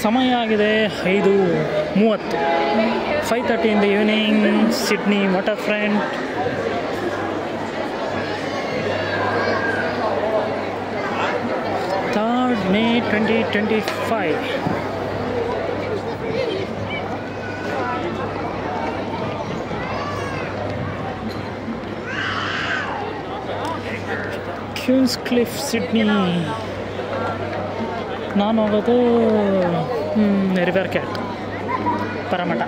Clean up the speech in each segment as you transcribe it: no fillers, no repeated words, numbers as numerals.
ಸಮಯ ಆಗಿದೆ 5:30 5:30 in the evening, Sydney waterfront. May 2025. Queenscliff, Sydney. ನಾನು ಹೋಗೋದು river cat Parramatta.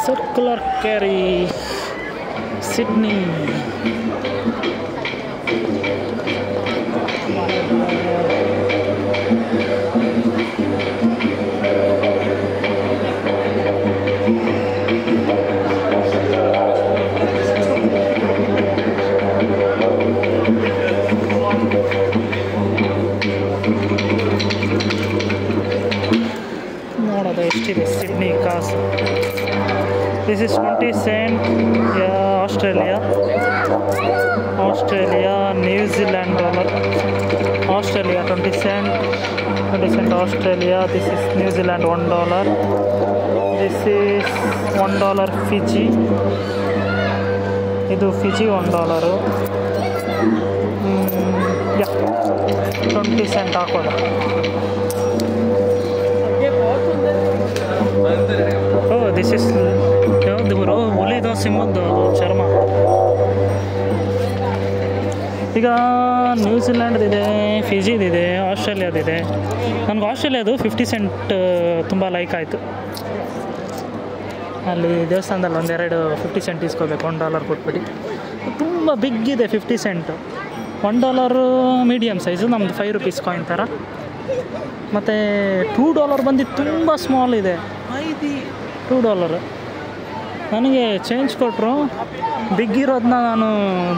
Circular quay Sydney. ನೋಡೋದು ಎಷ್ಟಿದೆ ಸಿಡ್ನಿ ಕಾಸು. This is 20 cent. Australia New Zealand dollar. Australia 20 cent Australia. This is New Zealand $1. This is $1 Fiji. ಇದು Fiji $1. 20 cent ಹಾಕೋಣ. This is ಯಾವ್ದು ಗುರು? ಹುಲಿದು ಸಿಂಹದ್ದು ಚರ್ಮ. ಈಗ ನ್ಯೂಜಿಲ್ಯಾಂಡ್ದಿದೆ, ಫಿಜಿದಿದೆ, ಆಸ್ಟ್ರೇಲಿಯಾದಿದೆ. ನನಗೆ ಆಸ್ಟ್ರೇಲಿಯಾದು 50 cent ತುಂಬ ಲೈಕ್ ಆಯಿತು. ಅಲ್ಲಿ ದೇವಸ್ಥಾನದಲ್ಲಿ ಒಂದೆರಡು 50 cent ಇಸ್ಕೋಬೇಕು, $1 ಕೊಟ್ಬಿಟ್ಟು. ತುಂಬ ಬಿಗ್ಗಿದೆ 50 cent. $1 ಮೀಡಿಯಮ್ ಸೈಜು, ನಮ್ಮದು 5 ರೂಪೀಸ್ ಕಾಯಿನ್ ಥರ. ಮತ್ತು $2 ಬಂದಿದ್ದು ತುಂಬ ಸ್ಮಾಲ್ ಇದೆ. $2 ನನಗೆ ಚೇಂಜ್ ಕೊಟ್ಟರು. ಬಿಗ್ಗಿರೋದನ್ನ ನಾನು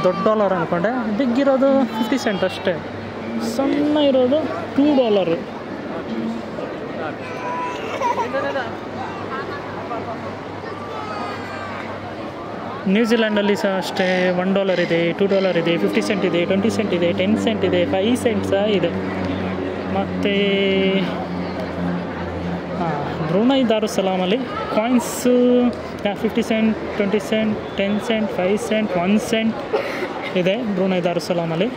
ದೊಡ್ಡ ಡಾಲರ್ ಅಂದ್ಕೊಂಡೆ. ಬಿಗ್ಗಿರೋದು 50 cent ಅಷ್ಟೇ. ಸಣ್ಣ ಇರೋದು $2. ನ್ಯೂಜಿಲ್ಯಾಂಡಲ್ಲಿ ಸಹ ಅಷ್ಟೇ $1 ಇದೆ, $2 ಇದೆ, 50 cent ಇದೆ, 20 cent ಇದೆ, 10 cent ಇದೆ, 5 cent ಸಹ ಇದೆ. ಮತ್ತು Brunei ದಾರುಸಲಾಮಲ್ಲಿ coins 50 cent, 20 cent, 10 cent, 5 cent, 1 cent ಇದೆ ಬ್ರೂನೈ ದಾರುಸಲಾಮಲ್ಲಿ.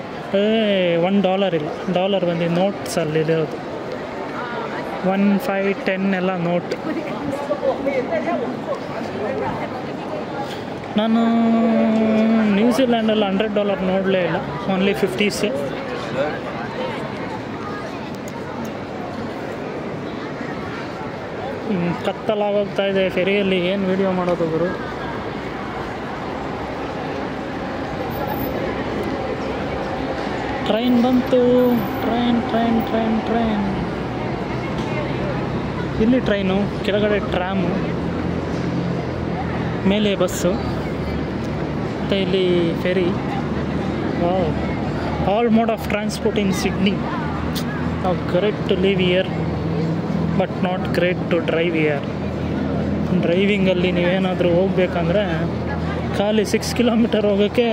$1 ಇಲ್ಲ. ಡಾಲರ್ ಬಂದು ನೋಟ್ಸಲ್ಲಿ ಇರೋದು. 1, 5, 10 ಎಲ್ಲ ನೋಟ್. ನಾನು ನ್ಯೂಜಿಲ್ಯಾಂಡಲ್ಲಿ $100 ನೋಡಲೇ ಇಲ್ಲ, ಓನ್ಲಿ 50s. ಕತ್ತಲಾಗೋಗ್ತಾ ಇದೆ ಫೆರಿಯಲ್ಲಿ. ಏನು ವೀಡಿಯೋ ಮಾಡೋದು ಗುರು? ಟ್ರೈನ್ ಬಂತು. ಟ್ರೈನ್ ಇಲ್ಲಿ ಟ್ರೈನು, ಕೆಳಗಡೆ ಟ್ರಾಮು, ಮೇಲೆ ಬಸ್ಸು, ಮತ್ತು ಇಲ್ಲಿ ferry. All mode of transport in Sydney. Great to live here but not great to drive here. ಡ್ರೈವಿಂಗಲ್ಲಿ ನೀವೇನಾದರೂ ಹೋಗ್ಬೇಕಂದ್ರೆ ಖಾಲಿ 6 kilometer ಹೋಗೋಕ್ಕೆ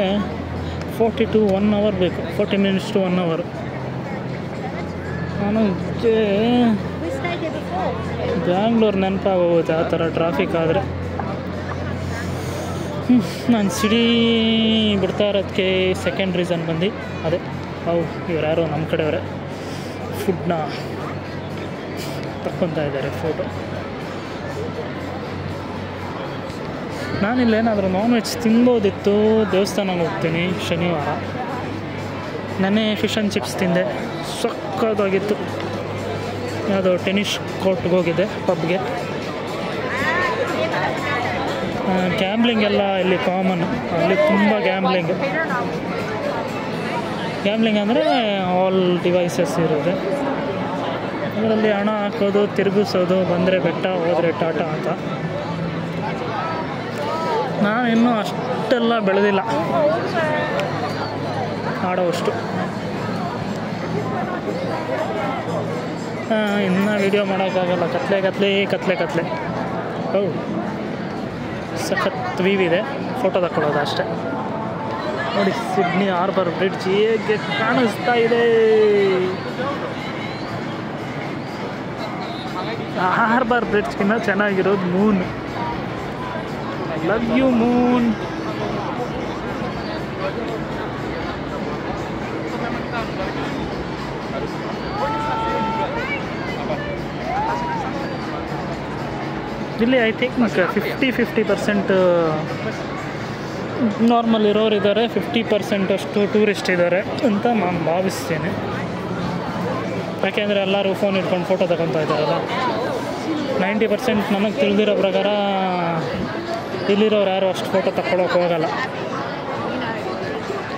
40 to 1 hour ಬೇಕು. 40 minutes to 1 hour. ನನಗೆ ಬ್ಯಾಂಗ್ಳೂರು ನೆನಪಾಗೋಗುತ್ತೆ ಆ ಥರ ಟ್ರಾಫಿಕ್ ಆದರೆ. ನಾನು ಸಿಡಿ ಬಿಡ್ತಾ ಇರೋದಕ್ಕೆ ಸೆಕೆಂಡ್ ರೀಸನ್ ಬಂದು ಅದೇ, ಇವ್ರು ಯಾರೋ ನಮ್ಮ ಕಡೆಯವರೇ ಫುಡ್ನ ತಕ್ಕೊತಾ ಇದ್ದಾರೆ ಫೋಟೋ. ನಾನಿಲ್ಲೇನಾದರೂ non veg ತಿನ್ಬೋದಿತ್ತು. ದೇವಸ್ಥಾನಕ್ಕೆ ಹೋಗ್ತೀನಿ ಶನಿವಾರ. ನೆನ್ನೆ ಫಿಶ್ ಆ್ಯಂಡ್ ಚಿಪ್ಸ್ ತಿಂದೆ, ಸಕ್ಕತ್ತಾಗಿತ್ತು. ಯಾವುದೋ ಟೆನ್ನಿಸ್ ಕೋರ್ಟ್ಗೆ ಹೋಗಿದ್ದೆ, ಪಬ್ಗೆ. ಗ್ಯಾಮ್ಲಿಂಗ್ ಎಲ್ಲ ಇಲ್ಲಿ ಕಾಮನ್. ಅಲ್ಲಿ ತುಂಬ ಗ್ಯಾಮ್ಲಿಂಗ್ ಅಂದರೆ ಆಲ್ ಡಿವೈಸಸ್ ಇರೋದೆ. ಅದರಲ್ಲಿ ಹಣ ಹಾಕೋದು, ತಿರುಗಿಸೋದು, ಬಂದರೆ ಬೆಟ್ಟ, ಹೋದರೆ ಟಾಟಾ ಅಂತ. ನಾನಿನ್ನೂ ಅಷ್ಟೆಲ್ಲ ಬೆಳೆದಿಲ್ಲ ಆಡೋವಷ್ಟು. ಇನ್ನೂ ವೀಡಿಯೋ ಮಾಡೋಕ್ಕಾಗಲ್ಲ, ಕತ್ಲೆ. ಸಖತ್ ವೀವ್ ಇದೆ, ಫೋಟೋ ತಗೊಳ್ಳೋದು ಅಷ್ಟೇ. ನೋಡಿ ಸಿಡ್ನಿ ಹಾರ್ಬರ್ ಬ್ರಿಡ್ಜ್ ಹೇಗೆ ಕಾಣಿಸ್ತಾ ಇದೆ. ಹಾರ್ಬರ್ ಬ್ರಿಡ್ಜ್ಗಿನ್ನ ಚೆನ್ನಾಗಿರೋದು ಮೂನ್. Love you moon. ಇಲ್ಲಿ ಐ ಥಿಂಕ್ 50% ನಾರ್ಮಲ್ ಇರೋರು ಇದ್ದಾರೆ, 50% ಅಷ್ಟು ಟೂರಿಸ್ಟ್ ಇದ್ದಾರೆ ಅಂತ ನಾನು ಭಾವಿಸ್ತೇನೆ. ಯಾಕೆಂದರೆ ಎಲ್ಲರೂ ಫೋನ್ ಇಟ್ಕೊಂಡು ಫೋಟೋ ತಗೊತಾ ಇದ್ದಾರಲ್ಲ. 90% ನನಗೆ ತಿಳಿದಿರೋ ಪ್ರಕಾರ ಇಲ್ಲಿರೋರು ಯಾರು ಅಷ್ಟು ಫೋಟೋ ತಗೊಳ್ಳೋಕೆ ಹೋಗಲ್ಲ.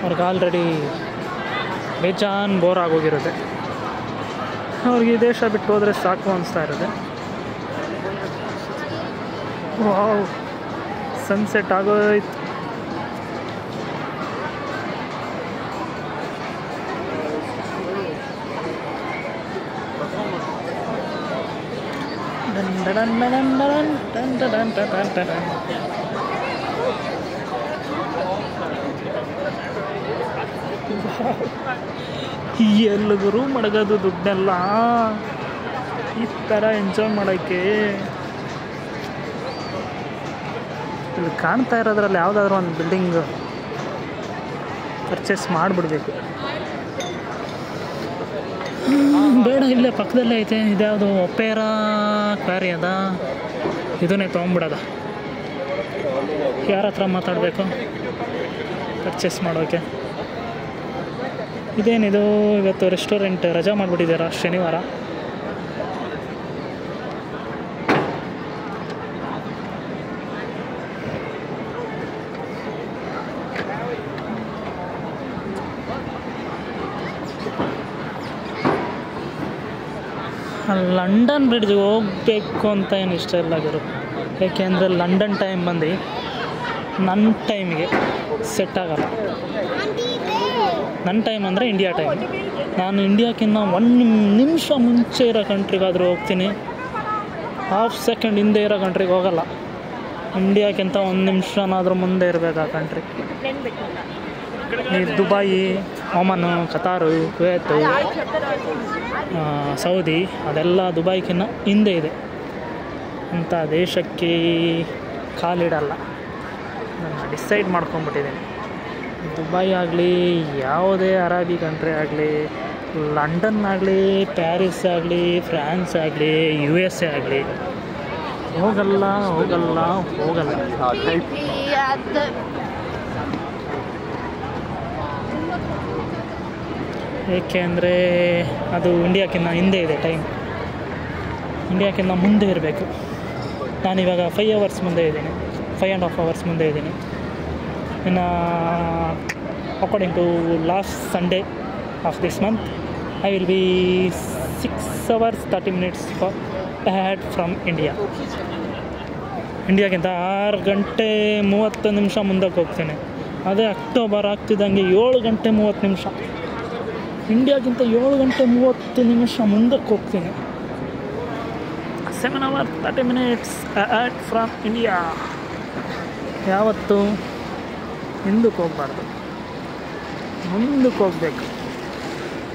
ಅವ್ರಿಗೆ ಆಲ್ರೆಡಿ ಬೇಜಾನ್ ಬೋರ್ ಆಗೋಗಿರುತ್ತೆ. ಅವ್ರಿಗೆ ಈ ದೇಶ ಬಿಟ್ಟು ಹೋದರೆ ಸಾಕು ಅನಿಸ್ತಾ ಇರುತ್ತೆ. ವಾವ್, ಸನ್ಸೆಟ್ ಆಗೋಯ್ತು. ಎಲ್ಲಿಗೂ ಮಡಗೋದು ದುಡ್ಡೆಲ್ಲ ಈ ಥರ ಎಂಜಾಯ್ ಮಾಡೋಕ್ಕೆ. ಇಲ್ಲಿ ಕಾಣ್ತಾ ಇರೋದ್ರಲ್ಲಿ ಯಾವುದಾದ್ರೂ ಒಂದು ಬಿಲ್ಡಿಂಗ್ ಪರ್ಚೇಸ್ ಮಾಡಿಬಿಡ್ಬೇಕು. ಬೇಡ, ಇಲ್ಲೇ ಪಕ್ಕದಲ್ಲೇ ಐತೆ. ಇದ್ಯಾವುದು ಒಪೇರಾ ಕ್ವಾರಿ ಅದ, ಇದನ್ನೇ ತೊಗೊಂಬಿಡೋದ. ಯಾರ ಹತ್ರ ಮಾತಾಡಬೇಕು ಪರ್ಚೇಸ್ ಮಾಡೋಕ್ಕೆ? ಇದೇನಿದು, ಇವತ್ತು ರೆಸ್ಟೋರೆಂಟ್ ರಜಾ ಮಾಡಿಬಿಟ್ಟಿದ್ದೀರಾ ಶನಿವಾರ. ಲಂಡನ್ ಬ್ರಿಡ್ಜ್ಗೆ ಹೋಗಬೇಕು ಅಂತ ಏನು ಇಷ್ಟ ಇಲ್ಲ ಗುರು. ಏಕೆಂದರೆ ಲಂಡನ್ ಟೈಮ್ ಬಂದು ನನ್ನ ಟೈಮಿಗೆ ಸೆಟ್ ಆಗಲ್ಲ. ನನ್ನ ಟೈಮ್ ಅಂದರೆ ಇಂಡಿಯಾ ಟೈಮ್. ನಾನು ಇಂಡಿಯಾಕ್ಕಿಂತ 1 ನಿಮಿಷ ಮುಂಚೆ ಇರೋ ಕಂಟ್ರಿಗಾದರೂ ಹೋಗ್ತೀನಿ, ಹಾಫ್ ಸೆಕೆಂಡ್ ಹಿಂದೆ ಇರೋ ಕಂಟ್ರಿಗೆ ಹೋಗಲ್ಲ. ಇಂಡಿಯಾಕ್ಕಿಂತ 1 ನಿಮಿಷನಾದರೂ ಮುಂದೆ ಇರಬೇಕು ಆ ಕಂಟ್ರಿ. ಈ ದುಬಾಯಿ, ಒಮನು, ಕತಾರು, ಕುವೈತು, ಸೌದಿ ಅದೆಲ್ಲ ದುಬೈಗಿನ್ನ ಹಿಂದೆ ಇದೆ. ಅಂಥ ದೇಶಕ್ಕೆ ಕಾಲಿಡಲ್ಲ. ನಾನು ಡಿಸೈಡ್ ಮಾಡ್ಕೊಂಬಿಟ್ಟಿದ್ದೀನಿ. ದುಬೈ ಆಗಲಿ, ಯಾವುದೇ ಅರಬಿ ಕಂಟ್ರಿ ಆಗಲಿ, ಲಂಡನ್ ಆಗಲಿ, ಪ್ಯಾರಿಸ್ ಆಗಲಿ, ಫ್ರಾನ್ಸ್ ಆಗಲಿ, USA ಆಗಲಿ, ಹೋಗಲ್ಲ ಹೋಗಲ್ಲ ಹೋಗಲ್ಲ. ಏಕೆಂದರೆ ಅದು ಇಂಡಿಯಾಕ್ಕಿಂತ ಹಿಂದೆ ಇದೆ ಟೈಮ್. ಇಂಡಿಯಾಕ್ಕಿಂತ ಮುಂದೆ ಇರಬೇಕು. ನಾನಿವಾಗ 5 ಅವರ್ಸ್ ಮುಂದೆ ಇದ್ದೀನಿ, 5.5 ಅವರ್ಸ್ ಮುಂದೆ ಇದ್ದೀನಿ. ಇನ್ನು according to last Sunday of this month I will be 6 hours 30 minutes ahead from India. ಇಂಡಿಯಾಗಿಂತ 6 ಗಂಟೆ 30 ನಿಮಿಷ ಮುಂದಕ್ಕೆ ಹೋಗ್ತೇನೆ. ಅದೇ ಅಕ್ಟೋಬರ್ ಆಗ್ತಿದ್ದಂಗೆ 7 ಗಂಟೆ 30 ನಿಮಿಷ. ಇಂಡಿಯಾಗಿಂತ 7 ಗಂಟೆ 30 ನಿಮಿಷ ಮುಂದಕ್ಕೆ ಹೋಗ್ತೀನಿ. 7 hours 30 minutes ahead from India. ಯಾವತ್ತು ಹಿಂದಕ್ಕೆ ಹೋಗಬಾರ್ದು, ಮುಂದಕ್ಕೆ ಹೋಗ್ಬೇಕು.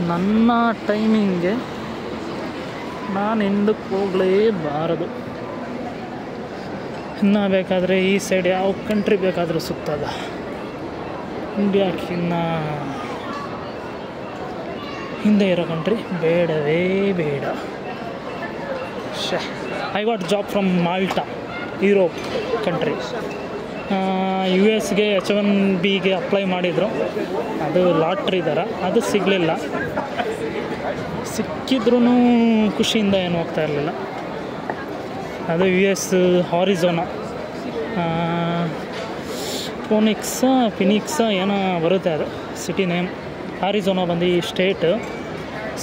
ನನ್ನ ಟೈಮಿಂಗ್ಗೆ ನಾನು ಹಿಂದಕ್ಕೆ ಹೋಗಲೇಬಾರದು. ಇನ್ನು ಬೇಕಾದರೆ ಈ ಸೈಡ್ ಯಾವ ಕಂಟ್ರಿ ಬೇಕಾದರೂ ಸುತ್ತದ. ಇಂಡಿಯಾಕ್ಕಿನ್ನ ಹಿಂದೆ ಇರೋ ಕಂಟ್ರಿ ಬೇಡವೇ ಬೇಡ. I got job from Malta, Europe country. US-ಗೆ H1B-ಗೆ ಅಪ್ಲೈ ಮಾಡಿದರು. ಅದು ಲಾಟ್ರಿ ಥರ, ಅದು ಸಿಗಲಿಲ್ಲ. ಸಿಕ್ಕಿದ್ರೂ ಖುಷಿಯಿಂದ ಏನು ಹೋಗ್ತಾ ಇರಲಿಲ್ಲ. ಅದು US ಹಾರಿಝೋನಾ, ಫಿನಿಕ್ಸ ಏನೋ ಬರುತ್ತೆ ಅದು ಸಿಟಿ ನೇಮ್. ಆರಿಝೋನಾ ಬಂದು ಸ್ಟೇಟ್,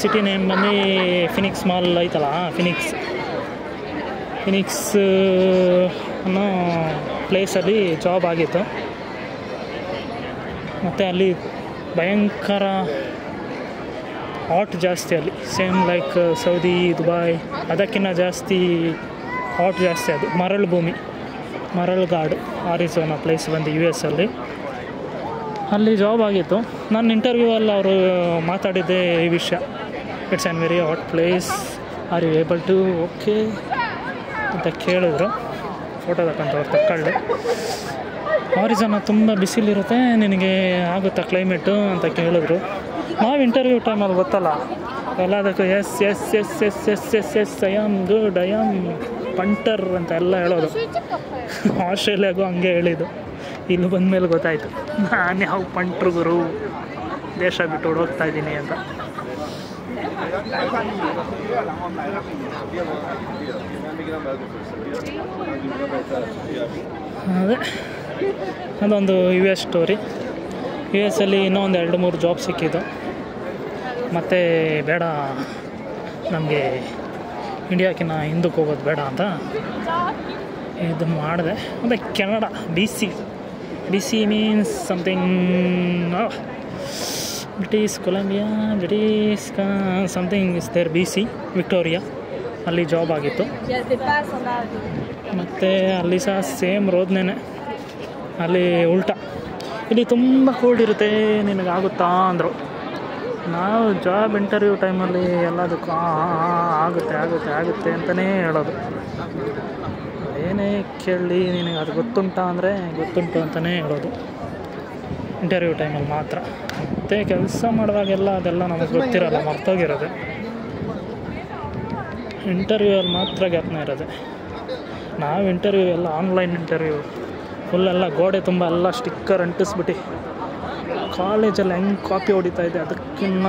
ಸಿಟಿ ನೇಮ್ ಬಂದು ಫಿನಿಕ್ಸ್ ಮಾಲ್ ಐತಲ್ಲ, ಫಿನಿಕ್ಸ್ ಅನ್ನೋ ಪ್ಲೇಸಲ್ಲಿ ಜಾಬ್ ಆಗಿತ್ತು. ಮತ್ತು ಅಲ್ಲಿ ಭಯಂಕರ ಹಾಟ್ ಜಾಸ್ತಿ. ಅಲ್ಲಿ ಸೇಮ್ ಲೈಕ್ ಸೌದಿ, ದುಬೈ, ಅದಕ್ಕಿಂತ ಜಾಸ್ತಿ ಹಾಟ್ ಜಾಸ್ತಿ. ಅದು ಮರಳು ಭೂಮಿ, ಮರಳುಗಾಡು. ಆರಿಝೋನಾ ಪ್ಲೇಸ್ ಬಂದು US ಅಲ್ಲಿ ಅಲ್ಲಿ ಜಾಬ್ ಆಗಿತ್ತು. ನನ್ನ ಇಂಟರ್ವ್ಯೂವಲ್ಲಿ ಅವರು ಮಾತಾಡಿದ್ದೆ ಈ ವಿಷಯ. It's an very hot place, are you able to okay ಅಂತ ಕೇಳಿದ್ರು. ಫೋಟೋ ತಗೊಳ್ಳಿ. ಆರಿಜನ ತುಂಬ ಬಿಸಿಲಿರುತ್ತೆ, ನಿನಗೆ ಆಗುತ್ತಾ ಕ್ಲೈಮೇಟು ಅಂತ ಕೇಳಿದ್ರು. ನಾವು ಇಂಟರ್ವ್ಯೂ ಟೈಮಲ್ಲಿ ಗೊತ್ತಲ್ಲ ಎಲ್ಲದಕ್ಕೂ yes yes yes yes yes yes yes I am good, I am punter ಅಂತ ಎಲ್ಲ ಹೇಳೋದು. ಆಸ್ಟ್ರೇಲಿಯಾಗೂ ಹಂಗೆ ಹೇಳಿದ್ದು. ಇಲ್ಲಿ ಬಂದಮೇಲೆ ಗೊತ್ತಾಯಿತು ನಾನು ಯಾವ ಪಂಟ್ರು ಗುರು, ದೇಶ ಬಿಟ್ಟು ಓಡೋಗ್ತಾ ಇದ್ದೀನಿ ಅಂತ. ಅದೇ ಅದೊಂದು U S story. U S ಅಲ್ಲಿ ಇನ್ನೂ ಒಂದು 2-3 ಜಾಬ್ ಸಿಕ್ಕಿದ್ದು. ಮತ್ತು ಬೇಡ ನಮಗೆ ಇಂಡಿಯಾಕ್ಕಿಂತ ಹಿಂದಕ್ಕೆ ಹೋಗೋದು ಬೇಡ ಅಂತ ಇದು ಮಾಡಿದೆ. ಮತ್ತು Canada B C means something British Columbia, British something is there B C Victoria, ಅಲ್ಲಿ ಜಾಬ್ ಆಗಿತ್ತು. ಮತ್ತು ಅಲ್ಲಿ ಸಹ ಸೇಮ್ ರೋದ್ನೇ, ಅಲ್ಲಿ ಉಲ್ಟಾ ಇಲ್ಲಿ ತುಂಬ ಕೋಲ್ಡ್ ಇರುತ್ತೆ, ನಿನಗಾಗುತ್ತಾ ಅಂದರು. ನಾವು ಜಾಬ್ ಇಂಟರ್ವ್ಯೂ ಟೈಮಲ್ಲಿ ಎಲ್ಲದಕ್ಕೂ ಆಗುತ್ತೆ ಆಗುತ್ತೆ ಆಗುತ್ತೆ ಅಂತಲೇ ಹೇಳೋದು. ಏನೇ ಕೇಳಿ ನಿನಗೆ ಅದು ಗೊತ್ತುಂಟಾ ಅಂದರೆ ಗೊತ್ತುಂಟು ಅಂತಲೇ ಹೇಳೋದು ಇಂಟರ್ವ್ಯೂ ಟೈಮಲ್ಲಿ ಮಾತ್ರ. ಮತ್ತು ಕೆಲಸ ಮಾಡುವಾಗೆಲ್ಲ ಅದೆಲ್ಲ ನಮಗೆ ಗೊತ್ತಿರೋಲ್ಲ, ಮರ್ತೋಗಿರೋದೆ. ಇಂಟರ್ವ್ಯೂವಲ್ಲಿ ಮಾತ್ರ ಜ್ಞಾಪನ ಇರೋದೆ. ನಾವು ಇಂಟರ್ವ್ಯೂ ಎಲ್ಲ ಆನ್ಲೈನ್ ಇಂಟರ್ವ್ಯೂ ಫುಲ್ಲೆಲ್ಲ ಗೋಡೆ ತುಂಬ ಎಲ್ಲ ಸ್ಟಿಕ್ಕರ್ ಅಂಟಿಸ್ಬಿಟ್ಟು ಕಾಲೇಜಲ್ಲಿ ಹೆಂಗೆ ಕಾಪಿ ಹೊಡಿತಾಯಿದ್ದೆ ಅದಕ್ಕಿಂತ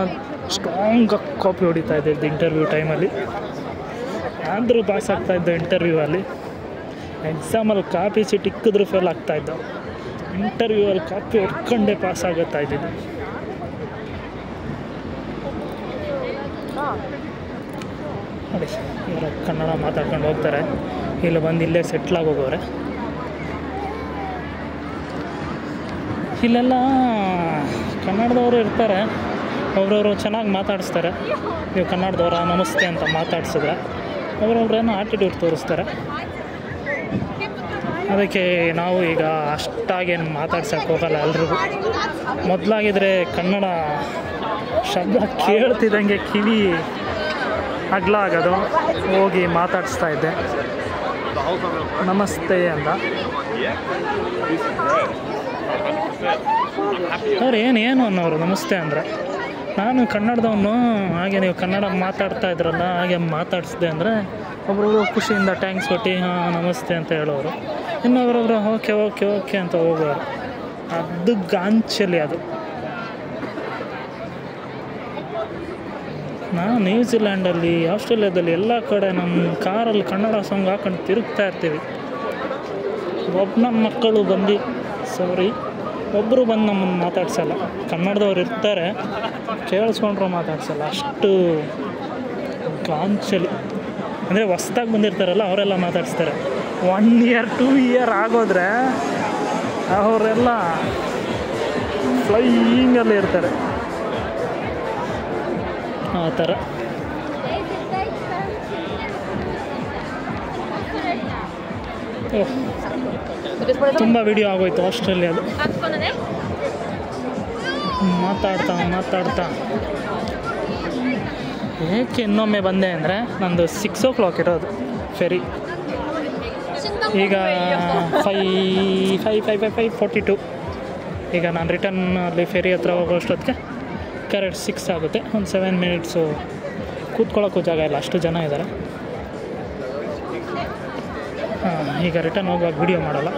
ಸ್ಟ್ರಾಂಗಾಗಿ ಕಾಪಿ ಹೊಡಿತಾಯಿದ್ದೆ ಇದು ಇಂಟರ್ವ್ಯೂ ಟೈಮಲ್ಲಿ. ಆದರೂ ಪಾಸ್ ಆಗ್ತಾಯಿದ್ದೆ ಇಂಟರ್ವ್ಯೂವಲ್ಲಿ. ಎಕ್ಸಾಮಲ್ಲಿ ಕಾಪಿ ಚೀಟ್ ಇಕ್ಕಿದ್ರೂ ಫೇಲ್ ಆಗ್ತಾಯಿದ್ದು, ಇಂಟರ್ವ್ಯೂವಲ್ಲಿ ಕಾಪಿ ಹೊಡ್ಕೊಂಡೇ ಪಾಸ್ ಆಗುತ್ತಾ ಇದ್ದಿದ್ದು. ನೋಡಿ ಇವರು ಕನ್ನಡ ಮಾತಾಡ್ಕೊಂಡು ಹೋಗ್ತಾರೆ, ಇಲ್ಲಿ ಬಂದು ಇಲ್ಲೇ ಸೆಟ್ಲಾಗಿ ಹೋಗೋರೆ. ಇಲ್ಲೆಲ್ಲ ಕನ್ನಡದವರು ಇರ್ತಾರೆ, ಒಬ್ರವರು ಚೆನ್ನಾಗಿ ಮಾತಾಡಿಸ್ತಾರೆ. ನೀವು ಕನ್ನಡದವರ ನಮಸ್ತೆ ಅಂತ ಮಾತಾಡ್ಸಿದ್ರೆ ಒಬ್ರೊಬ್ರೇನೋ ಆಟಿಟ್ಯೂಡ್ ತೋರಿಸ್ತಾರೆ. ಅದಕ್ಕೆ ನಾವು ಈಗ ಅಷ್ಟಾಗೇನು ಮಾತಾಡ್ಸೋಕ್ಕೆ ಹೋಗಲ್ಲ ಎಲ್ರಿಗೂ. ಮೊದಲಾಗಿದ್ದರೆ ಕನ್ನಡ ಶಬ್ದ ಕೇಳ್ತಿದ್ದಂಗೆ ಕಿವಿ ಅಗ್ಲ ಆಗೋದು, ಹೋಗಿ ಮಾತಾಡಿಸ್ತಾ ಇದ್ದೆ ನಮಸ್ತೆ ಅಂತ. ಅವ್ರು ಏನು ಅನ್ನೋರು ನಮಸ್ತೆ ಅಂದರೆ. ನಾನು ಕನ್ನಡದವನು, ಹಾಗೆ ನೀವು ಕನ್ನಡ ಮಾತಾಡ್ತಾ ಇದ್ರಲ್ಲ ಹಾಗೆ ಮಾತಾಡಿಸ್ದೆ ಅಂದರೆ ಒಬ್ಬರೊಬ್ರು ಖುಷಿಯಿಂದ ಟ್ಯಾಂಕ್ಸ್ ಕೊಟ್ಟು ಹಾಂ ನಮಸ್ತೆ ಅಂತ ಹೇಳೋರು. ಇನ್ನೊಬ್ಬರೊಬ್ರು ಓಕೆ ಓಕೆ ಓಕೆ ಅಂತ ಹೋಗೋರು. ಅದು ಗಾಂಚಲಿ ಅದು. ನಾವು ನ್ಯೂಜಿಲ್ಯಾಂಡಲ್ಲಿ, ಆಸ್ಟ್ರೇಲಿಯಾದಲ್ಲಿ ಎಲ್ಲ ಕಡೆ ನಮ್ಮ ಕಾರಲ್ಲಿ ಕನ್ನಡ ಸಾಂಗ್ ಹಾಕೊಂಡು ತಿರುಗ್ತಾ ಇರ್ತೀವಿ. ನಮ್ಮ ಮಕ್ಕಳು ಬಂದು ಒಬ್ಬರು ಬಂದು ನಮ್ಮನ್ನು ಮಾತಾಡ್ಸಲ್ಲ. ಕನ್ನಡದವ್ರು ಇರ್ತಾರೆ, ಕೇಳಿಸ್ಕೊಂಡ್ರು ಮಾತಾಡ್ಸಲ್ಲ. ಅಷ್ಟು ಗಾಂಚಲಿ ಅಂದರೆ ಹೊಸ್ದಾಗಿ ಬಂದಿರ್ತಾರಲ್ಲ ಅವರೆಲ್ಲ ಮಾತಾಡಿಸ್ತಾರೆ. 1 year 2 year ಆಗೋದ್ರೆ ಅವರೆಲ್ಲ ಫ್ಲೈಯಿಂಗಲ್ಲಿ ಇರ್ತಾರೆ. ಆ ಥರ ತುಂಬ ವಿಡಿಯೋ ಆಗೋಯ್ತು ಆಸ್ಟ್ರೇಲಿಯಾದು. ಮಾತಾಡ್ತಾ ಏಕೆ ಇನ್ನೊಮ್ಮೆ ಬಂದೆ ಅಂದರೆ ನಂದು 6 o'clock ಇರೋದು ಫೆರಿ. ಈಗ 5:42. ಈಗ ನಾನು ರಿಟರ್ನ್ ಅಲ್ಲಿ ಫೆರಿ ಹತ್ರ ಹೋಗೋಷ್ಟೊತ್ತಿಗೆ ಕರೆಕ್ಟ್ 6 ಆಗುತ್ತೆ. ಒಂದು 7 minutes ಕೂತ್ಕೊಳ್ಳೋಕ್ಕೂ ಜಾಗ ಇಲ್ಲ, ಅಷ್ಟು ಜನ ಇದ್ದಾರೆ. ಈಗ ರಿಟರ್ನ್ ಹೋಗುವಾಗ ವಿಡಿಯೋ ಮಾಡಲ್ಲ.